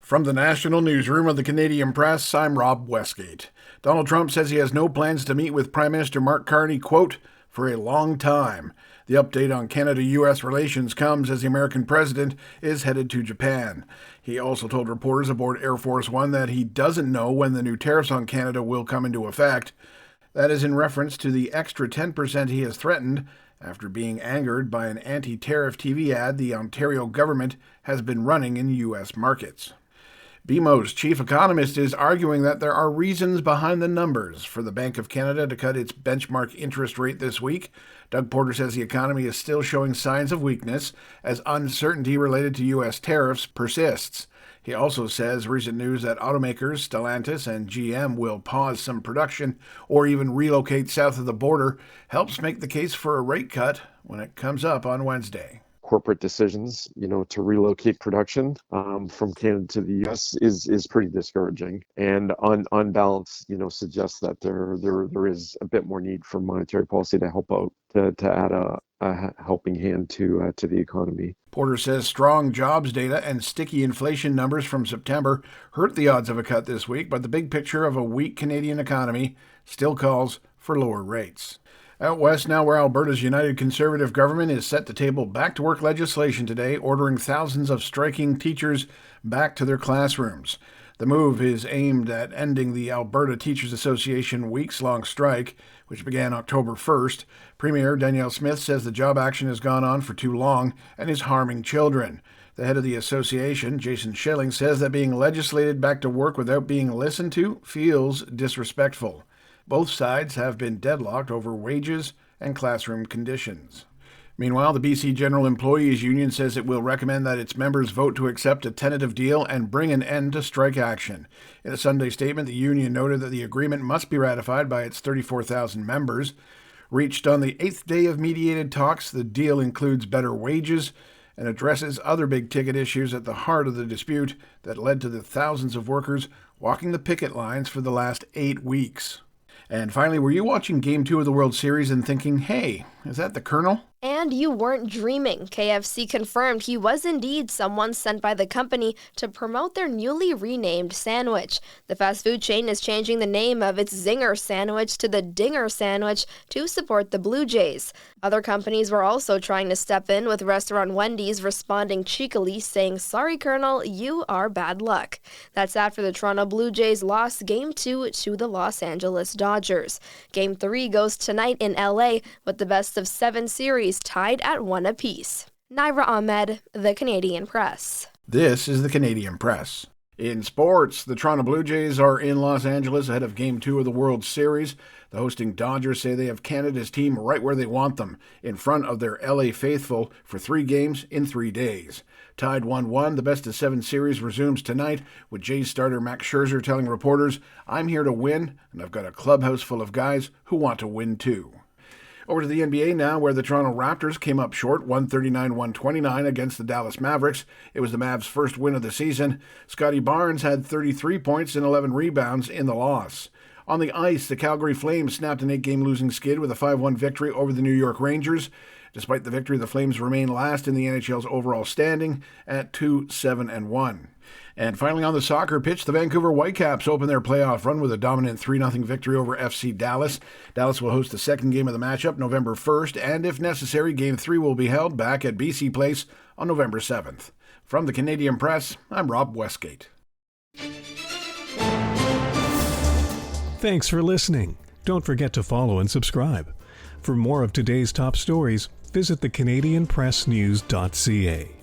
From the National Newsroom of the Canadian Press, I'm Rob Westgate. Donald Trump says he has no plans to meet with Prime Minister Mark Carney, quote, for a long time. The update on Canada-U.S. relations comes as the American president is headed to Japan. He also told reporters aboard Air Force One that he doesn't know when the new tariffs on Canada will come into effect. That is in reference to the extra 10% he has threatened after being angered by an anti-tariff TV ad the Ontario government has been running in U.S. markets. BMO's chief economist is arguing that there are reasons behind the numbers for the Bank of Canada to cut its benchmark interest rate this week. Doug Porter says the economy is still showing signs of weakness as uncertainty related to U.S. tariffs persists. He also says recent news that automakers Stellantis and GM will pause some production or even relocate south of the border helps make the case for a rate cut when it comes up on Wednesday. Corporate decisions, to relocate production from Canada to the U.S. is pretty discouraging, and on balance, suggests that there is a bit more need for monetary policy to help out to add a helping hand to the economy. Porter says strong jobs data and sticky inflation numbers from September hurt the odds of a cut this week, but the big picture of a weak Canadian economy still calls for lower rates. Out west now, where Alberta's United Conservative government is set to table back-to-work legislation today, ordering thousands of striking teachers back to their classrooms. The move is aimed at ending the Alberta Teachers Association weeks-long strike, which began October 1st. Premier Danielle Smith says the job action has gone on for too long and is harming children. The head of the association, Jason Schilling, says that being legislated back to work without being listened to feels disrespectful. Both sides have been deadlocked over wages and classroom conditions. Meanwhile, the BC General Employees Union says it will recommend that its members vote to accept a tentative deal and bring an end to strike action. In a Sunday statement, the union noted that the agreement must be ratified by its 34,000 members. Reached on the 8th day of mediated talks, the deal includes better wages and addresses other big-ticket issues at the heart of the dispute that led to the thousands of workers walking the picket lines for the last 8 weeks. And finally, were you watching Game 2 of the World Series and thinking, hey, is that the Colonel? And you weren't dreaming. KFC confirmed he was indeed someone sent by the company to promote their newly renamed sandwich. The fast food chain is changing the name of its Zinger sandwich to the Dinger sandwich to support the Blue Jays. Other companies were also trying to step in, with restaurant Wendy's responding cheekily, saying, "Sorry, Colonel, you are bad luck." That's after the Toronto Blue Jays lost Game 2 to the Los Angeles Dodgers. Game 3 goes tonight in LA, with the best-of-7 series tied at 1 apiece. Naira Ahmed, The Canadian Press. This is The Canadian Press. In sports, the Toronto Blue Jays are in Los Angeles ahead of Game 2 of the World Series. The hosting Dodgers say they have Canada's team right where they want them, in front of their LA faithful for 3 games in 3 days. Tied 1-1, the best-of-7 series resumes tonight, with Jays starter Max Scherzer telling reporters, "I'm here to win, and I've got a clubhouse full of guys who want to win too." Over to the NBA now, where the Toronto Raptors came up short 139-129 against the Dallas Mavericks. It was the Mavs' first win of the season. Scotty Barnes had 33 points and 11 rebounds in the loss. On the ice, the Calgary Flames snapped an 8-game losing skid with a 5-1 victory over the New York Rangers. Despite the victory, the Flames remain last in the NHL's overall standing at 2-7-1. And finally, on the soccer pitch, the Vancouver Whitecaps open their playoff run with a dominant 3-0 victory over FC Dallas. Dallas will host the second game of the matchup November 1st, and if necessary, Game 3 will be held back at BC Place on November 7th. From the Canadian Press, I'm Rob Westgate. Thanks for listening. Don't forget to follow and subscribe. For more of today's top stories, visit thecanadianpressnews.ca.